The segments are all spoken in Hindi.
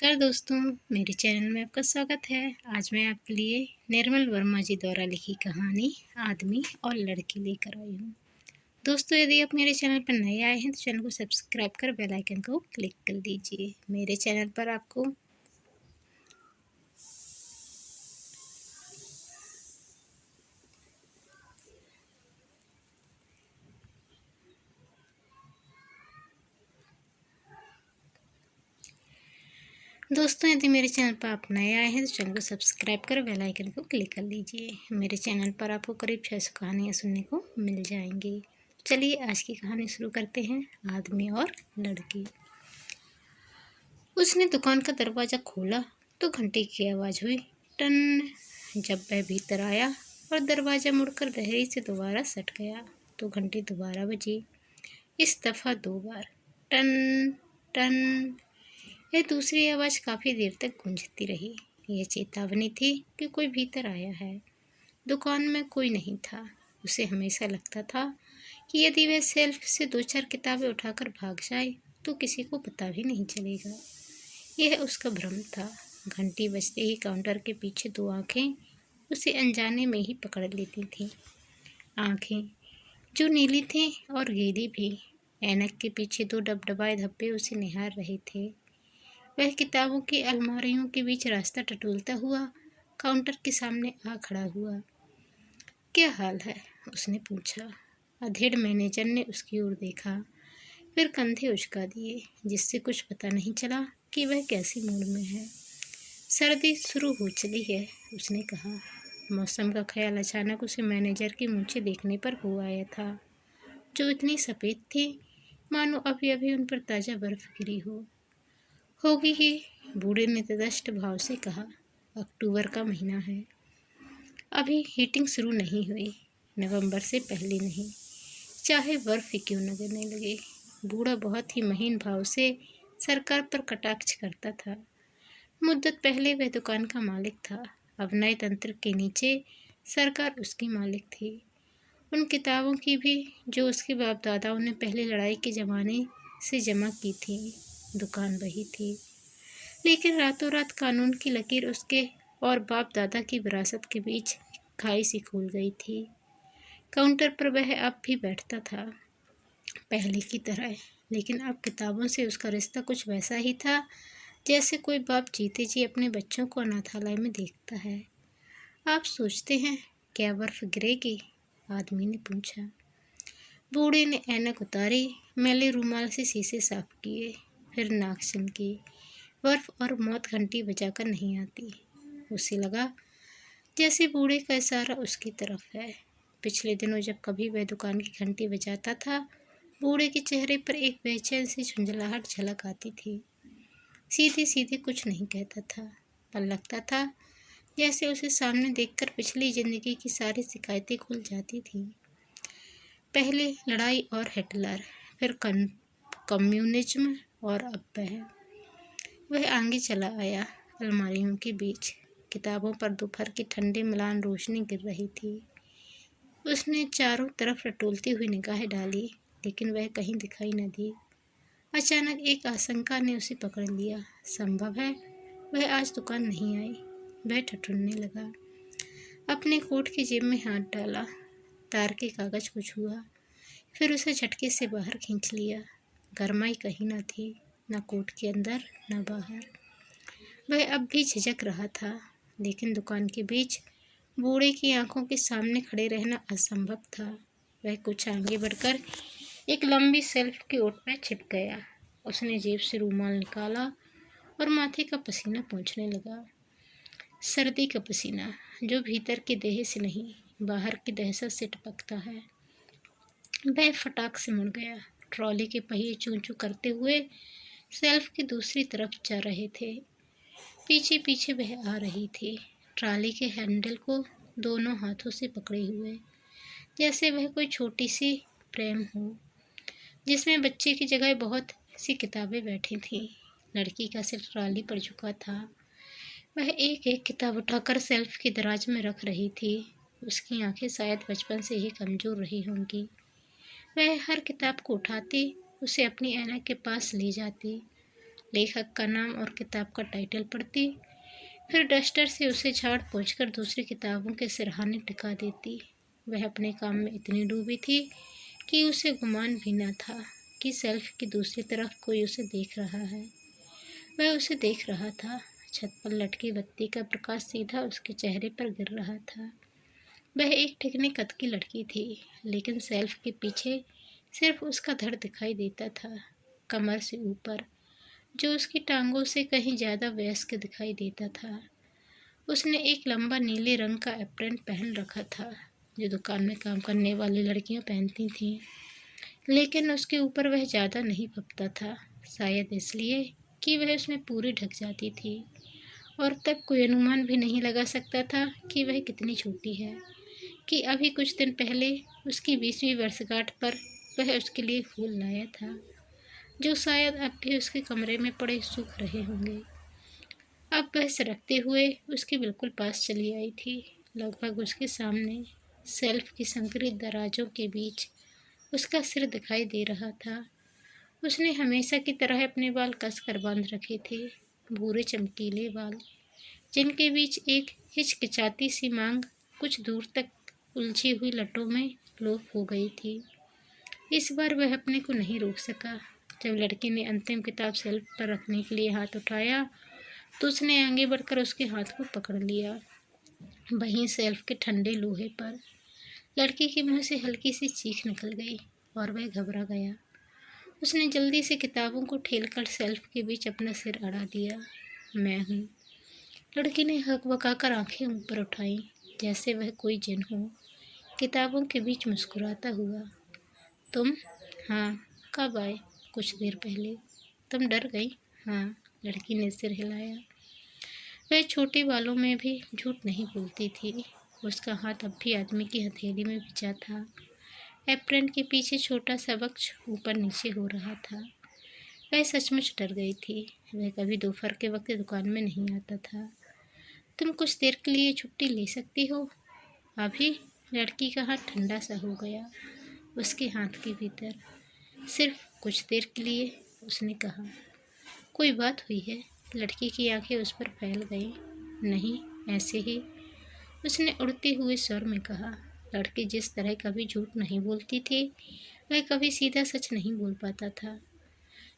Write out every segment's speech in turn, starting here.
नमस्कार दोस्तों, मेरे चैनल में आपका स्वागत है। आज मैं आपके लिए निर्मल वर्मा जी द्वारा लिखी कहानी आदमी और लड़की लेकर आई हूँ। दोस्तों, यदि आप मेरे चैनल पर नए आए हैं तो चैनल को सब्सक्राइब कर बेल आइकन को क्लिक कर दीजिए। मेरे चैनल पर आपको दोस्तों, यदि मेरे चैनल पर आप नए आए हैं तो चैनल को सब्सक्राइब कर बेल आइकन को क्लिक कर लीजिए। मेरे चैनल पर आपको करीब 600 कहानियाँ सुनने को मिल जाएंगी। चलिए आज की कहानी शुरू करते हैं। आदमी और लड़की। उसने दुकान का दरवाज़ा खोला तो घंटे की आवाज़ हुई, टन। जब वह भीतर आया और दरवाज़ा मुड़कर धैर्य से दोबारा सट गया तो घंटी दोबारा बजी, इस दफ़ा 2 बार, टन टन। यह दूसरी आवाज़ काफ़ी देर तक गूंजती रही। यह चेतावनी थी कि कोई भीतर आया है। दुकान में कोई नहीं था। उसे हमेशा लगता था कि यदि वह शेल्फ से 2-4 किताबें उठाकर भाग जाए तो किसी को पता भी नहीं चलेगा। यह उसका भ्रम था। घंटी बजते ही काउंटर के पीछे 2 आंखें उसे अनजाने में ही पकड़ लेती थीं। आंखें जो नीली थीं और गीली भी। ऐनक के पीछे 2 डबडबाए धब्बे उसे निहार रहे थे। वह किताबों की अलमारियों के बीच रास्ता टटोलता हुआ काउंटर के सामने आ खड़ा हुआ। क्या हाल है? उसने पूछा। अधेड़ मैनेजर ने उसकी ओर देखा, फिर कंधे उचका दिए, जिससे कुछ पता नहीं चला कि वह कैसी मूड में है। सर्दी शुरू हो चली है, उसने कहा। मौसम का ख्याल अचानक उसे मैनेजर की मूंछें देखने पर हो आया था, जो इतनी सफ़ेद थी मानो अभी अभी उन पर ताज़ा बर्फ गिरी हो। होगी ही, बूढ़े ने तटस्थ भाव से कहा। अक्टूबर का महीना है, अभी हीटिंग शुरू नहीं हुई, नवंबर से पहले नहीं, चाहे बर्फ ही क्यों न गिरने लगे। बूढ़ा बहुत ही महीन भाव से सरकार पर कटाक्ष करता था। मुद्दत पहले वह दुकान का मालिक था। अब नए तंत्र के नीचे सरकार उसकी मालिक थी। उन किताबों की भी जो उसके बाप दादाओं ने पहले लड़ाई के ज़माने से जमा की थी। दुकान वही थी, लेकिन रातों रात कानून की लकीर उसके और बाप दादा की विरासत के बीच खाई सी खुल गई थी। काउंटर पर वह अब भी बैठता था, पहले की तरह, लेकिन अब किताबों से उसका रिश्ता कुछ वैसा ही था जैसे कोई बाप जीते जी अपने बच्चों को अनाथालय में देखता है। आप सोचते हैं क्या बर्फ गिरेगी? आदमी ने पूछा। बूढ़े ने ऐनक उतारी, मैले रूमाल से शीशे साफ किए, फिर नाक सिमटी। बर्फ और मौत घंटी बजाकर नहीं आती। उसे लगा जैसे बूढ़े का इशारा उसकी तरफ है। पिछले दिनों जब कभी वह दुकान की घंटी बजाता था, बूढ़े के चेहरे पर एक बेचैन सी झुंझलाहट झलक आती थी। सीधे सीधे कुछ नहीं कहता था, पर लगता था जैसे उसे सामने देखकर पिछली जिंदगी की सारी शिकायतें खुल जाती थीं। पहले लड़ाई और हिटलर, फिर कम्युनिज्म और अब वह आगे चला आया। अलमारियों के बीच किताबों पर दोपहर की ठंडी म्लान रोशनी गिर रही थी। उसने चारों तरफ टटोलती हुई निगाहें डाली, लेकिन वह कहीं दिखाई न दी। अचानक एक आशंका ने उसे पकड़ लिया। संभव है वह आज दुकान नहीं आई। वह ठठुरने लगा। अपने कोट की जेब में हाथ डाला, तार के कागज को छुआ, फिर उसे झटके से बाहर खींच लिया। गरमाई कहीं न थी, न कोट के अंदर न बाहर। वह अब भी झिझक रहा था, लेकिन दुकान के बीच बूढ़े की आंखों के सामने खड़े रहना असंभव था। वह कुछ आगे बढ़कर एक लंबी शेल्फ की ओट में छिप गया। उसने जेब से रूमाल निकाला और माथे का पसीना पोंछने लगा। सर्दी का पसीना, जो भीतर की देह से नहीं, बाहर की दहशत से टपकता है। वह फटाक से मुड़ गया। ट्रॉली के पहिए चूं चूं करते हुए शेल्फ की दूसरी तरफ जा रहे थे। पीछे पीछे वह आ रही थी, ट्रॉली के हैंडल को दोनों हाथों से पकड़े हुए, जैसे वह कोई छोटी सी प्रेम हो, जिसमें बच्चे की जगह बहुत सी किताबें बैठी थीं। लड़की का सिर ट्रॉली पर झुका था। वह एक एक किताब उठाकर शेल्फ की दराज में रख रही थी। उसकी आंखें शायद बचपन से ही कमज़ोर रही होंगी। वह हर किताब को उठाती, उसे अपनी ऐनक के पास ले जाती, लेखक का नाम और किताब का टाइटल पढ़ती, फिर डस्टर से उसे झाड़ पोंछकर दूसरी किताबों के सिरहाने टिका देती। वह अपने काम में इतनी डूबी थी कि उसे गुमान भी न था कि सेल्फ की दूसरी तरफ कोई उसे देख रहा है। वह उसे देख रहा था। छत पर लटकी बत्ती का प्रकाश सीधा उसके चेहरे पर गिर रहा था। वह एक ठिकने कद की लड़की थी, लेकिन सेल्फ के पीछे सिर्फ उसका धड़ दिखाई देता था, कमर से ऊपर, जो उसकी टांगों से कहीं ज़्यादा वयस्क दिखाई देता था। उसने एक लंबा नीले रंग का एप्रन पहन रखा था, जो दुकान में काम करने वाली लड़कियां पहनती थीं, लेकिन उसके ऊपर वह ज़्यादा नहीं फपता था, शायद इसलिए कि वह उसमें पूरी ढक जाती थी और तब कोई अनुमान भी नहीं लगा सकता था कि वह कितनी छोटी है, कि अभी कुछ दिन पहले उसकी 20वीं वर्षगांठ पर वह उसके लिए फूल लाया था, जो शायद अब भी उसके कमरे में पड़े सूख रहे होंगे। अब वह सरकते हुए उसके बिल्कुल पास चली आई थी, लगभग उसके सामने, सेल्फ की संकरित दराजों के बीच उसका सिर दिखाई दे रहा था। उसने हमेशा की तरह अपने बाल कसकर बांध रखे थे, भूरे चमकीले बाल, जिनके बीच एक हिचकिचाती सी मांग कुछ दूर तक उलझी हुई लटों में लोप हो गई थी। इस बार वह अपने को नहीं रोक सका। जब लड़की ने अंतिम किताब सेल्फ पर रखने के लिए हाथ उठाया, तो उसने आगे बढ़कर उसके हाथ को पकड़ लिया, वहीं सेल्फ के ठंडे लोहे पर। लड़की के मुंह से हल्की सी चीख निकल गई और वह घबरा गया। उसने जल्दी से किताबों को ठेलकर सेल्फ के बीच अपना सिर अड़ा दिया। मैं हूँ। लड़की ने हकबकाकर आंखें ऊपर उठाई, जैसे वह कोई जिन हो, किताबों के बीच मुस्कुराता हुआ। तुम? हाँ। कब आए? कुछ देर पहले। तुम डर गई? हाँ। लड़की ने सिर हिलाया। वह छोटे बालों में भी झूठ नहीं बोलती थी। उसका हाथ अब भी आदमी की हथेली में भिजा था। एप्रन के पीछे छोटा सा बक्स ऊपर नीचे हो रहा था। वह सचमुच डर गई थी। वह कभी दोपहर के वक्त दुकान में नहीं आता था। तुम कुछ देर के लिए छुट्टी ले सकती हो? अभी? लड़की का हाथ ठंडा सा हो गया उसके हाथ के भीतर। सिर्फ कुछ देर के लिए, उसने कहा। कोई बात हुई है? लड़की की आंखें उस पर फैल गईं। नहीं, ऐसे ही, उसने उड़ते हुए स्वर में कहा। लड़की जिस तरह कभी झूठ नहीं बोलती थी, वह कभी सीधा सच नहीं बोल पाता था।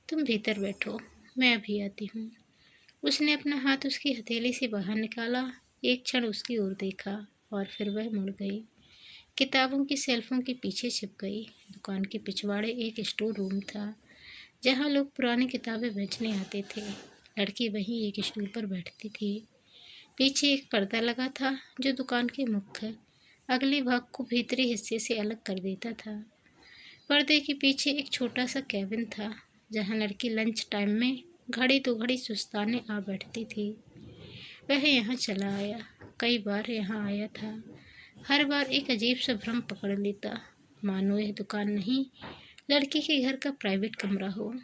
तुम भीतर बैठो, मैं अभी आती हूँ। उसने अपना हाथ उसकी हथेली से बाहर निकाला, एक क्षण उसकी ओर देखा और फिर वह मुड़ गई। किताबों की शेल्फों के पीछे छिप गई। दुकान के पिछवाड़े एक स्टोर रूम था, जहाँ लोग पुरानी किताबें बेचने आते थे। लड़की वहीं एक स्टूल पर बैठती थी। पीछे एक पर्दा लगा था, जो दुकान के मुख्य अगले भाग को भीतरी हिस्से से अलग कर देता था। पर्दे के पीछे एक छोटा सा कैबिन था, जहाँ लड़की लंच टाइम में घड़ी तो घड़ी सुस्ताने आ बैठती थी। वह यहाँ चला आया, कई बार यहाँ आया था। हर बार एक अजीब सा भ्रम पकड़ लेता, मानो यह दुकान नहीं, लड़की के घर का प्राइवेट कमरा हो।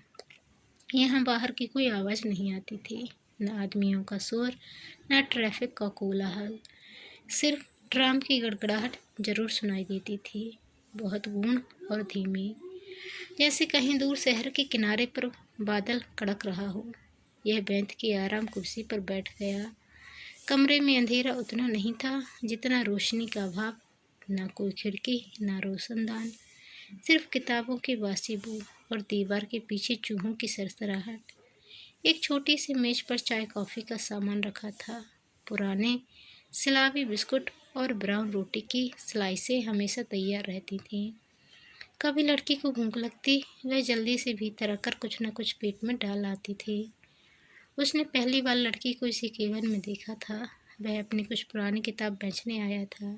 यहाँ बाहर की कोई आवाज़ नहीं आती थी, न आदमियों का शोर, न ट्रैफिक का कोलाहल। सिर्फ ट्राम की गड़गड़ाहट जरूर सुनाई देती थी, बहुत गूढ़ और धीमी, जैसे कहीं दूर शहर के किनारे पर बादल कड़क रहा हो। यह बेंत की आराम कुर्सी पर बैठ गया। कमरे में अंधेरा उतना नहीं था जितना रोशनी का अभाव, ना कोई खिड़की, ना रोशनदान, सिर्फ किताबों के बासी बू और दीवार के पीछे चूहों की सरसराहट। एक छोटी सी मेज पर चाय कॉफ़ी का सामान रखा था। पुराने सिलावी बिस्कुट और ब्राउन रोटी की स्लाइसें हमेशा तैयार रहती थीं। कभी लड़की को भूख लगती, वह जल्दी से भीतर आकर कुछ न कुछ पेट में डाल आती थी। उसने पहली बार लड़की को इसी केबिन में देखा था। वह अपनी कुछ पुरानी किताब बेचने आया था।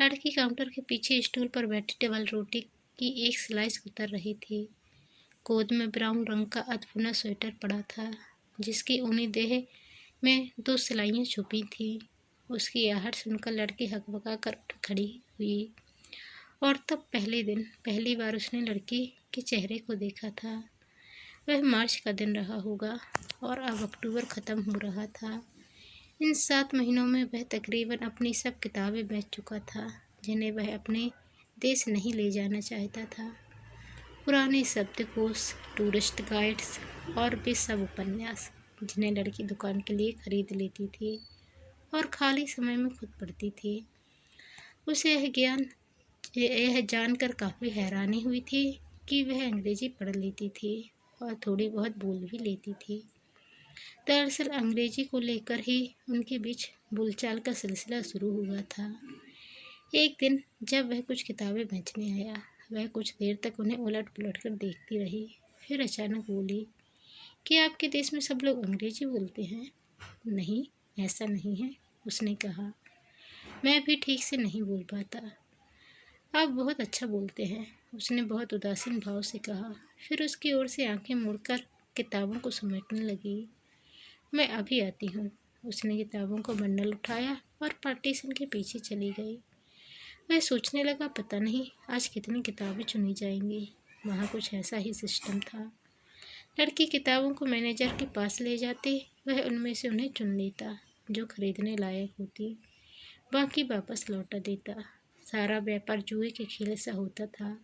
लड़की काउंटर के पीछे स्टूल पर बैठी डबल रोटी की एक स्लाइस उतर रही थी। गोद में ब्राउन रंग का अधबुना स्वेटर पड़ा था, जिसकी ऊनी देह में 2 सिलाइयाँ छुपी थीं। उसकी आहट सुनकर लड़की हकबका कर उठ खड़ी हुई, और तब पहले दिन पहली बार उसने लड़की के चेहरे को देखा था। वह मार्च का दिन रहा होगा और अब अक्टूबर ख़त्म हो रहा था। इन 7 महीनों में वह तकरीबन अपनी सब किताबें बेच चुका था, जिन्हें वह अपने देश नहीं ले जाना चाहता था। पुराने शब्दकोश, टूरिस्ट गाइड्स और भी सब उपन्यास जिन्हें लड़की दुकान के लिए खरीद लेती थी और खाली समय में खुद पढ़ती थी। उसे यह जानकर काफ़ी हैरानी हुई थी कि वह अंग्रेजी पढ़ लेती थी और थोड़ी बहुत बोल भी लेती थी। दरअसल अंग्रेजी को लेकर ही उनके बीच बोलचाल का सिलसिला शुरू हुआ था। एक दिन जब वह कुछ किताबें बेचने आया, वह कुछ देर तक उन्हें उलट पुलट कर देखती रही। फिर अचानक बोली कि आपके देश में सब लोग अंग्रेजी बोलते हैं? नहीं, ऐसा नहीं है, उसने कहा। मैं भी ठीक से नहीं बोल पाता। आप बहुत अच्छा बोलते हैं, उसने बहुत उदासीन भाव से कहा। फिर उसकी ओर से आंखें मुड़कर किताबों को समेटने लगी। मैं अभी आती हूँ। उसने किताबों का बंडल उठाया और पार्टीशन के पीछे चली गई। वह सोचने लगा, पता नहीं आज कितनी किताबें चुनी जाएंगी। वहाँ कुछ ऐसा ही सिस्टम था। लड़की किताबों को मैनेजर के पास ले जाती, वह उनमें से उन्हें चुन लेता जो खरीदने लायक होती, बाकी वापस लौटा देता। सारा व्यापार जुए के खेल सा होता था।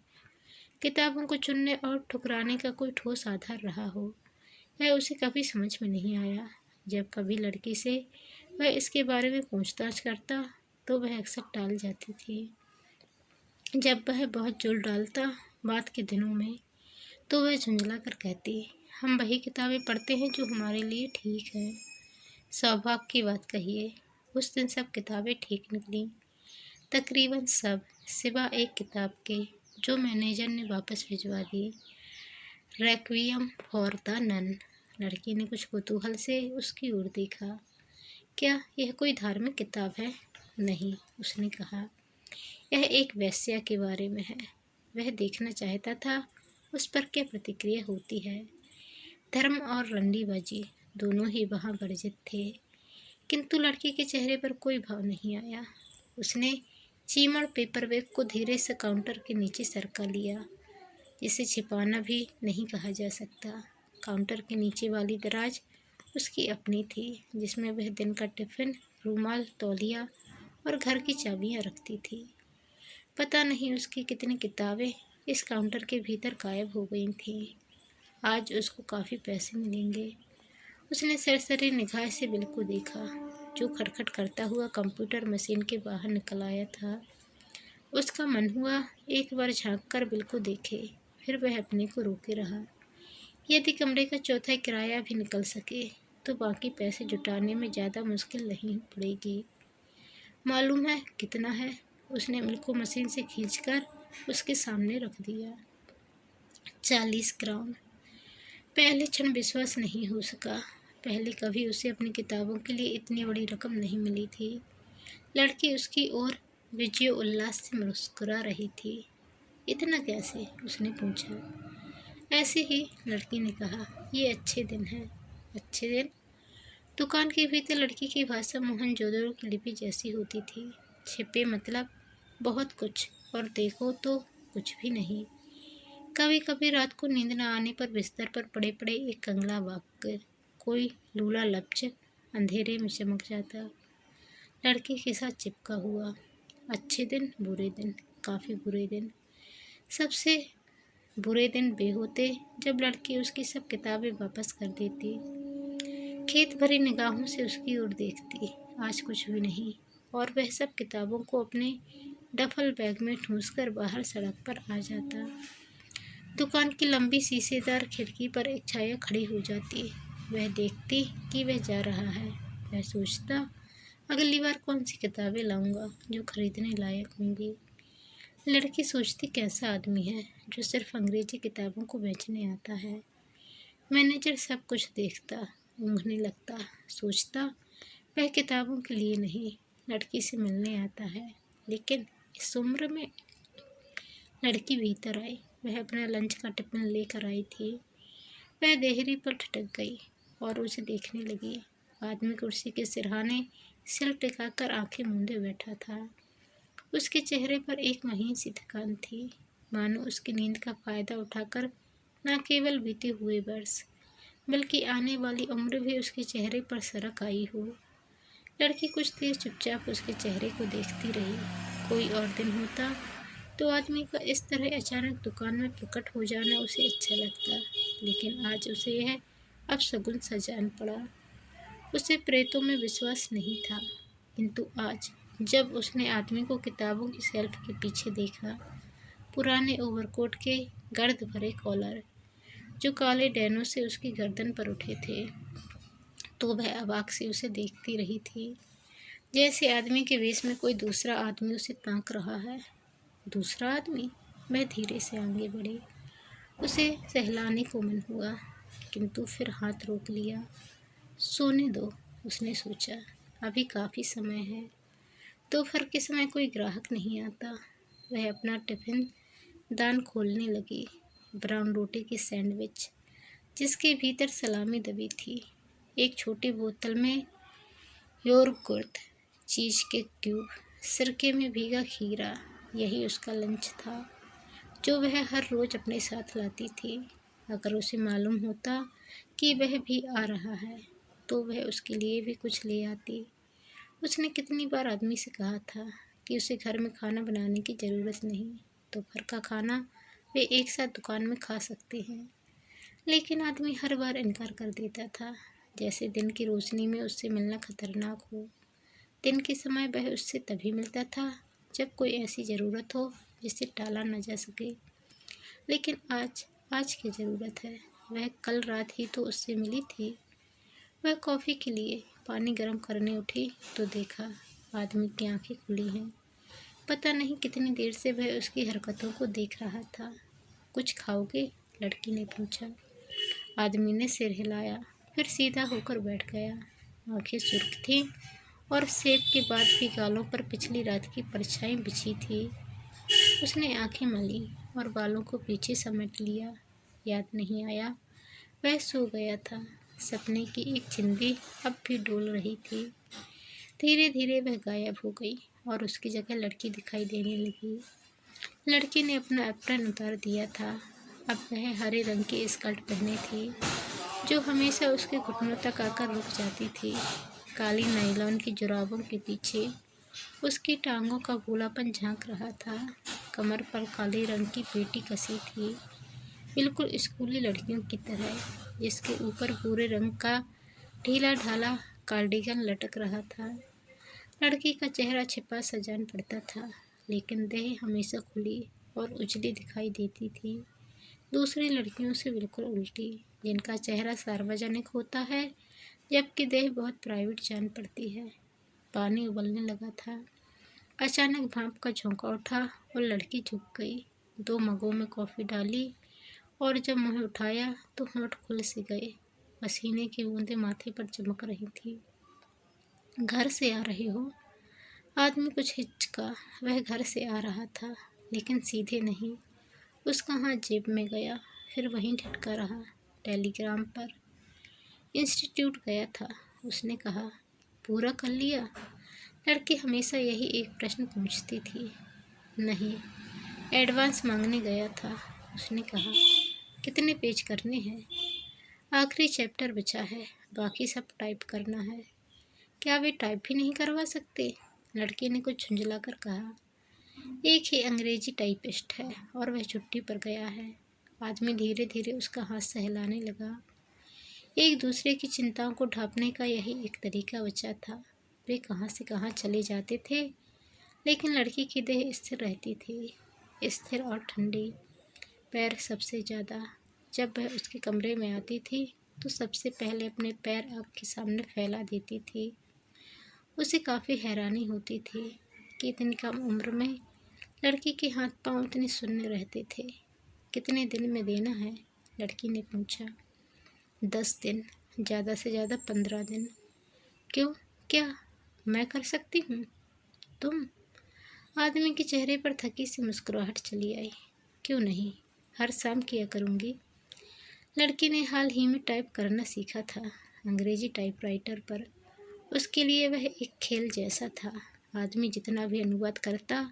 किताबों को चुनने और ठुकराने का कोई ठोस आधार रहा हो, वह उसे कभी समझ में नहीं आया। जब कभी लड़की से वह इसके बारे में पूछताछ करता तो वह अक्सर टाल जाती थी। जब वह बहुत जोर डालता बात के दिनों में तो वह झुंझला कर कहती, हम वही किताबें पढ़ते हैं जो हमारे लिए ठीक है। सौभाग्य की बात कहिए, उस दिन सब किताबें ठीक निकली, तकरीबन सब, सिवा एक किताब के जो मैनेजर ने वापस भिजवा दी, रेक्वियम फॉर द नन। लड़की ने कुछ कौतूहल से उसकी ओर देखा। क्या यह कोई धार्मिक किताब है? नहीं, उसने कहा, यह एक वेश्या के बारे में है। वह देखना चाहता था उस पर क्या प्रतिक्रिया होती है। धर्म और रंडीबाजी दोनों ही वहाँ वर्जित थे, किंतु लड़की के चेहरे पर कोई भाव नहीं आया। उसने चीमड़ पेपरवेक को धीरे से काउंटर के नीचे सरका लिया, जिसे छिपाना भी नहीं कहा जा सकता। काउंटर के नीचे वाली दराज उसकी अपनी थी, जिसमें वह दिन का टिफ़िन, रूमाल, तौलिया और घर की चाबियां रखती थी। पता नहीं उसकी कितनी किताबें इस काउंटर के भीतर गायब हो गई थीं। आज उसको काफ़ी पैसे मिलेंगे। उसने सरसरी निगाह से बिल को देखा, जो खटखट करता हुआ कंप्यूटर मशीन के बाहर निकल आया था। उसका मन हुआ एक बार झांककर बिल को देखे, फिर वह अपने को रोके रहा। यदि कमरे का चौथा किराया भी निकल सके तो बाकी पैसे जुटाने में ज़्यादा मुश्किल नहीं पड़ेगी। मालूम है कितना है? उसने बिल को मशीन से खींचकर उसके सामने रख दिया। 40 क्राउन। पहले क्षण विश्वास नहीं हो सका। पहले कभी उसे अपनी किताबों के लिए इतनी बड़ी रकम नहीं मिली थी। लड़की उसकी ओर विजय उल्लास से मुस्कुरा रही थी। इतना कैसे? उसने पूछा। ऐसे ही, लड़की ने कहा, ये अच्छे दिन हैं। अच्छे दिन? दुकान के भीतर लड़की की भाषा मोहनजोदड़ो की लिपि जैसी होती थी। छिपे मतलब बहुत कुछ और देखो तो कुछ भी नहीं। कभी कभी रात को नींद न आने पर बिस्तर पर पड़े पड़े एक कंगला वाक्य, कोई लूला लफ्ज अंधेरे में चमक जाता। लड़की के साथ चिपका हुआ। अच्छे दिन, बुरे दिन, काफ़ी बुरे दिन। सबसे बुरे दिन वे होते जब लड़की उसकी सब किताबें वापस कर देती, खेत भरी निगाहों से उसकी ओर देखती, आज कुछ भी नहीं, और वह सब किताबों को अपने डफल बैग में ठूंसकर बाहर सड़क पर आ जाता। दुकान की लंबी शीशेदार खिड़की पर एक छाया खड़ी हो जाती। वह देखती कि वह जा रहा है। वह सोचता, अगली बार कौन सी किताबें लाऊंगा जो खरीदने लायक होंगी। लड़की सोचती, कैसा आदमी है जो सिर्फ अंग्रेजी किताबों को बेचने आता है। मैनेजर सब कुछ देखता, ऊँघने लगता, सोचता, वह किताबों के लिए नहीं, लड़की से मिलने आता है। लेकिन इस उम्र में लड़की भीतर आई। वह अपना लंच का टिफिन लेकर आई थी। वह देहरी पर ठिठक गई और उसे देखने लगी। आदमी कुर्सी के सिरहाने सिर टिकाकर आंखें मूंदे बैठा था। उसके चेहरे पर एक महीन सी थकान थी, मानो उसकी नींद का फायदा उठाकर न केवल बीते हुए वर्ष बल्कि आने वाली उम्र भी उसके चेहरे पर सरक आई हो। लड़की कुछ देर चुपचाप उसके चेहरे को देखती रही। कोई और दिन होता तो आदमी का इस तरह अचानक दुकान में प्रकट हो जाना उसे अच्छा लगता, लेकिन आज उसे यह अपशगुन सा जान पड़ा। उसे प्रेतों में विश्वास नहीं था, किंतु आज जब उसने आदमी को किताबों की शेल्फ के पीछे देखा, पुराने ओवरकोट के गर्द भरे कॉलर जो काले डैनों से उसकी गर्दन पर उठे थे, तो वह अवाक से उसे देखती रही थी, जैसे आदमी के वेश में कोई दूसरा आदमी उसे ताक रहा है। दूसरा आदमी? वह धीरे से आगे बढ़ी। उसे सहलाने को मन हुआ, किंतु फिर हाथ रोक लिया। सोने दो, उसने सोचा, अभी काफ़ी समय है। दोपहर के समय कोई ग्राहक नहीं आता। वह अपना टिफिन दान खोलने लगी। ब्राउन रोटी की सैंडविच, जिसके भीतर सलामी दबी थी, एक छोटी बोतल में योगर्ट, चीज़ के क्यूब, सिरके में भीगा खीरा, यही उसका लंच था जो वह हर रोज़ अपने साथ लाती थी। अगर उसे मालूम होता कि वह भी आ रहा है, तो वह उसके लिए भी कुछ ले आती। उसने कितनी बार आदमी से कहा था कि उसे घर में खाना बनाने की ज़रूरत नहीं, दोपहर का खाना वे एक साथ दुकान में खा सकते हैं, लेकिन आदमी हर बार इनकार कर देता था, जैसे दिन की रोशनी में उससे मिलना खतरनाक हो। दिन के समय वह उससे तभी मिलता था जब कोई ऐसी ज़रूरत हो जिसे टाला न जा सके, लेकिन आज क्या ज़रूरत है? वह कल रात ही तो उससे मिली थी। वह कॉफ़ी के लिए पानी गर्म करने उठी तो देखा आदमी की आंखें खुली हैं। पता नहीं कितनी देर से वह उसकी हरकतों को देख रहा था। कुछ खाओगे? लड़की ने पूछा। आदमी ने सिर हिलाया, फिर सीधा होकर बैठ गया। आंखें सुर्ख थीं और सेब के बाद भी गालों पर पिछली रात की परछाई बिछी थी। उसने आंखें मली और बालों को पीछे समेट लिया। याद नहीं आया, वह सो गया था। सपने की एक चिंदी अब भी डोल रही थी। धीरे धीरे वह गायब हो गई और उसकी जगह लड़की दिखाई देने लगी। लड़की ने अपना एप्रन उतार दिया था। अब वह हरे रंग की स्कर्ट पहने थी, जो हमेशा उसके घुटनों तक आकर रुक जाती थी। काली नायलॉन की जुराबों के पीछे उसकी टांगों का भूलापन झांक रहा था। कमर पर काले रंग की पेटी कसी थी, बिल्कुल स्कूली लड़कियों की तरह, जिसके ऊपर भूरे रंग का ढीला ढाला कार्डिगन लटक रहा था। लड़की का चेहरा छिपा सा जान पड़ता था, लेकिन देह हमेशा खुली और उजली दिखाई देती थी। दूसरी लड़कियों से बिल्कुल उल्टी, जिनका चेहरा सार्वजनिक होता है जबकि देह बहुत प्राइवेट जान पड़ती है। पानी उबलने लगा था। अचानक भाप का झोंका उठा और लड़की झुक गई। 2 मगों में कॉफ़ी डाली और जब मुँह उठाया तो होंठ खुल से गए। पसीने की बूंदें माथे पर चमक रही थी। घर से आ रहे हो? आदमी कुछ हिचका। वह घर से आ रहा था, लेकिन सीधे नहीं। उसका हाथ जेब में गया, फिर वहीं ठिठका रहा। टेलीग्राम पर। इंस्टीट्यूट गया था, उसने कहा। पूरा कर लिया? लड़की हमेशा यही एक प्रश्न पूछती थी। नहीं, एडवांस मांगने गया था, उसने कहा। कितने पेज करने हैं? आखिरी चैप्टर बचा है, बाकी सब टाइप करना है। क्या वे टाइप भी नहीं करवा सकते? लड़की ने कुछ झुंझला कर कहा। एक ही अंग्रेजी टाइपिस्ट है और वह छुट्टी पर गया है। आदमी धीरे धीरे उसका हाथ सहलाने लगा। एक दूसरे की चिंताओं को ढांपने का यही एक तरीका बचा था। वे कहाँ से कहाँ चले जाते थे, लेकिन लड़की की देह स्थिर रहती थी, स्थिर और ठंडी। पैर सबसे ज़्यादा। जब वह उसके कमरे में आती थी तो सबसे पहले अपने पैर आँख के सामने फैला देती थी। उसे काफ़ी हैरानी होती थी कि इतनी कम उम्र में लड़की के हाथ पांव इतने शून्य रहते थे। कितने दिन में देना है? लड़की ने पूछा। 10 दिन, ज़्यादा से ज़्यादा 15 दिन। क्यों? क्या मैं कर सकती हूँ? तुम? आदमी के चेहरे पर थकी सी मुस्कुराहट चली आई। क्यों नहीं, हर शाम किया करूँगी। लड़की ने हाल ही में टाइप करना सीखा था, अंग्रेजी टाइपराइटर पर। उसके लिए वह एक खेल जैसा था। आदमी जितना भी अनुवाद करता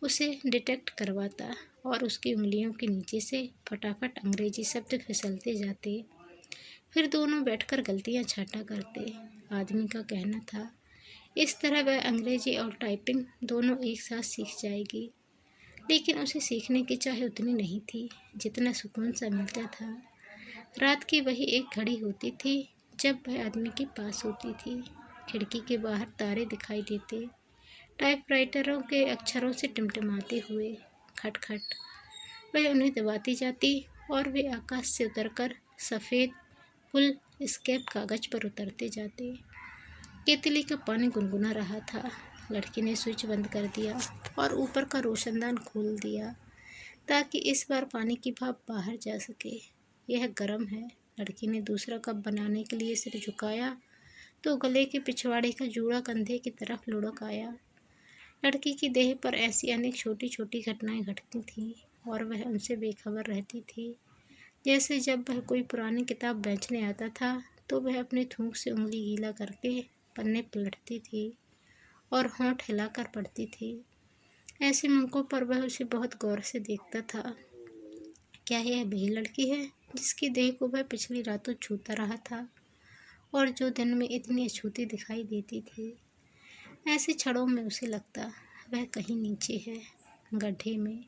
उसे डिटेक्ट करवाता और उसकी उंगलियों के नीचे से फटाफट अंग्रेजी शब्द फिसलते जाते। फिर दोनों बैठकर गलतियां छांटा करते। आदमी का कहना था, इस तरह वह अंग्रेजी और टाइपिंग दोनों एक साथ सीख जाएगी। लेकिन उसे सीखने की चाह उतनी नहीं थी जितना सुकून सा मिलता था। रात की वही एक घड़ी होती थी जब वह आदमी के पास होती थी। खिड़की के बाहर तारे दिखाई देते, टाइपराइटरों के अक्षरों से टिमटिमाते हुए। खटखट। वह उन्हें दबाती जाती और वे आकाश से उतरकर सफ़ेद फुल स्केप कागज पर उतरते जाते। केतली का पानी गुनगुना रहा था। लड़की ने स्विच बंद कर दिया और ऊपर का रोशनदान खोल दिया ताकि इस बार पानी की भाप बाहर जा सके। यह गर्म है। लड़की ने दूसरा कप बनाने के लिए सिर झुकाया तो गले के पिछवाड़े का जूड़ा कंधे की तरफ लुढ़क आया। लड़की की देह पर ऐसी अनेक छोटी छोटी घटनाएं घटती थीं और वह उनसे बेखबर रहती थी। जैसे जब वह कोई पुरानी किताब बेचने आता था तो वह अपने थूक से उंगली गीला करके पन्ने पलटती थी और होंठ हिलाकर पढ़ती थी। ऐसे मौक़ों पर वह उसे बहुत गौर से देखता था। क्या यह वही लड़की है जिसकी देह को वह पिछली रातों छूता रहा था और जो दिन में इतनी अछूती दिखाई देती थी? ऐसे क्षणों में उसे लगता वह कहीं नीचे है, गड्ढे में,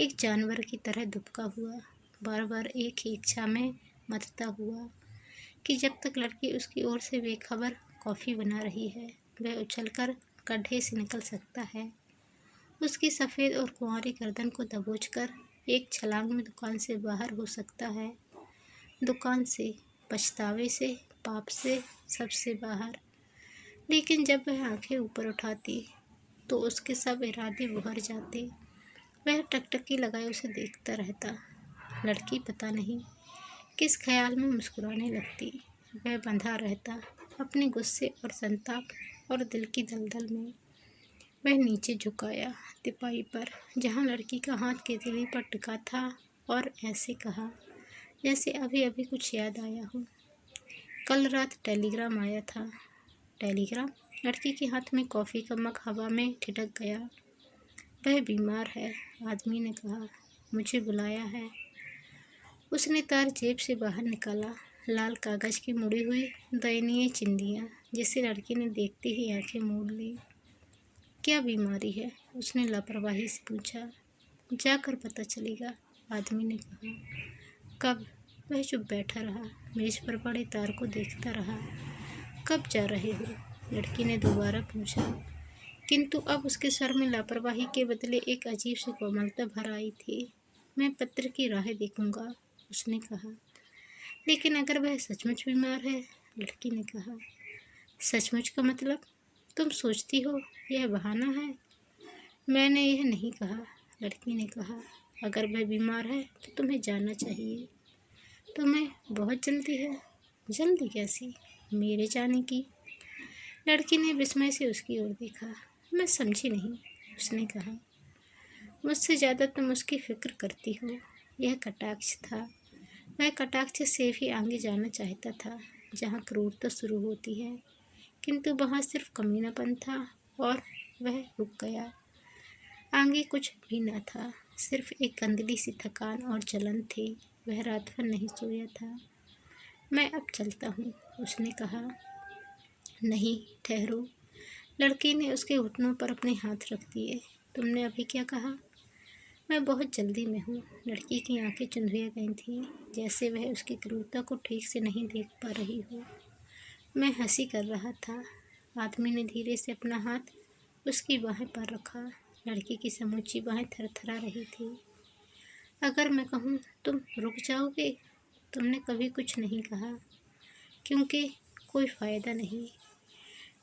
एक जानवर की तरह दुबका हुआ, बार बार एक ही इच्छा में मथता हुआ कि जब तक लड़की उसकी ओर से बेखबर कॉफ़ी बना रही है वह उछलकर गड्ढे से निकल सकता है। उसकी सफ़ेद और कुंवारी गर्दन को दबोचकर एक छलांग में दुकान से बाहर हो सकता है। दुकान से, पछतावे से, पाप से, सबसे बाहर। लेकिन जब वह आंखें ऊपर उठाती तो उसके सब इरादे उभर जाते। वह टकटकी लगाए उसे देखता रहता। लड़की पता नहीं किस ख्याल में मुस्कुराने लगती। वह बंधा रहता अपने गुस्से और संताप और दिल की दलदल में। वह नीचे झुकाया तिपाई पर जहाँ लड़की का हाथ केतली पर टिका था और ऐसे कहा जैसे अभी अभी कुछ याद आया हो। कल रात टेलीग्राम आया था। टेलीग्राम? लड़की के हाथ में कॉफ़ी का मग हवा में ठिठक गया। वह बीमार है, आदमी ने कहा। मुझे बुलाया है। उसने तार जेब से बाहर निकाला। लाल कागज़ की मुड़ी हुई दयनीय चिंदियाँ जिसे लड़की ने देखते ही आंखें मोड़ ली। क्या बीमारी है? उसने लापरवाही से पूछा। जाकर पता चलेगा, आदमी ने कहा। कब? वह चुप बैठा रहा, मेज पर पड़े तार को देखता रहा। कब जा रहे हो? लड़की ने दोबारा पूछा, किंतु अब उसके स्वर में लापरवाही के बदले एक अजीब सी कोमलता भर आई थी। मैं पत्र की राह देखूंगा, उसने कहा। लेकिन अगर वह सचमुच बीमार है? लड़की ने कहा। सचमुच का मतलब? तुम सोचती हो यह बहाना है? मैंने यह नहीं कहा, लड़की ने कहा। अगर वह बीमार है तो तुम्हें जाना चाहिए। तुम्हें बहुत जल्दी है। जल्दी कैसी? मेरे जाने की। लड़की ने विस्मय से उसकी ओर देखा। मैं समझी नहीं, उसने कहा। मुझसे ज़्यादा तुम उसकी फिक्र करती हो। यह कटाक्ष था। वह कटाक्ष से भी आगे जाना चाहता था जहाँ क्रूरता शुरू होती है, किंतु वहाँ सिर्फ कमीनापन था और वह रुक गया। आगे कुछ भी न था, सिर्फ एक गंदली सी थकान और जलन थी। वह रात भर नहीं सोया था। मैं अब चलता हूँ, उसने कहा। नहीं, ठहरो। लड़की ने उसके घुटनों पर अपने हाथ रख दिए। तुमने अभी क्या कहा? मैं बहुत जल्दी में हूँ। लड़की की आंखें चुंधिया गई थीं, जैसे वह उसकी क्रूरता को ठीक से नहीं देख पा रही हो। मैं हंसी कर रहा था। आदमी ने धीरे से अपना हाथ उसकी बाहें पर रखा। लड़की की समूची बाहें थरथरा रही थी। अगर मैं कहूँ तुम रुक जाओगे? तुमने कभी कुछ नहीं कहा, क्योंकि कोई फ़ायदा नहीं।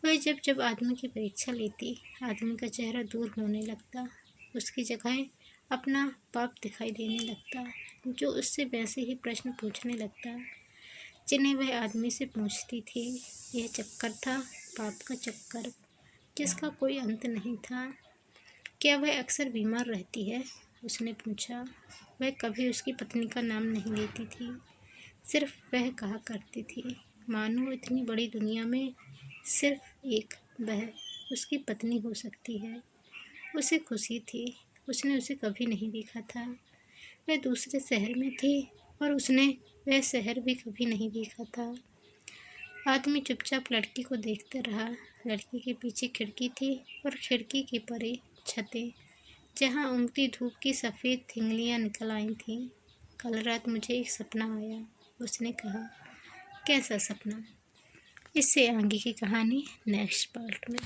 वह जब जब आदमी की परीक्षा लेती, आदमी का चेहरा दूर होने लगता। उसकी जगह अपना पाप दिखाई देने लगता, जो उससे वैसे ही प्रश्न पूछने लगता जिन्हें वह आदमी से पूछती थी। यह चक्कर था, पाप का चक्कर, जिसका कोई अंत नहीं था। क्या वह अक्सर बीमार रहती है? उसने पूछा। वह कभी उसकी पत्नी का नाम नहीं लेती थी, सिर्फ वह कहा करती थी, मानो इतनी बड़ी दुनिया में सिर्फ एक वह उसकी पत्नी हो सकती है। उसे खुशी थी। उसने उसे कभी नहीं देखा था। वह दूसरे शहर में थी और उसने वह शहर भी कभी नहीं देखा था। आदमी चुपचाप लड़की को देखता रहा। लड़की के पीछे खिड़की थी और खिड़की के परे छतें, जहाँ उगती धूप की सफ़ेद थिंगलियाँ निकल आई थीं। कल रात मुझे एक सपना आया, उसने कहा। कैसा सपना? इससे आगे की कहानी नेक्स्ट पार्ट में।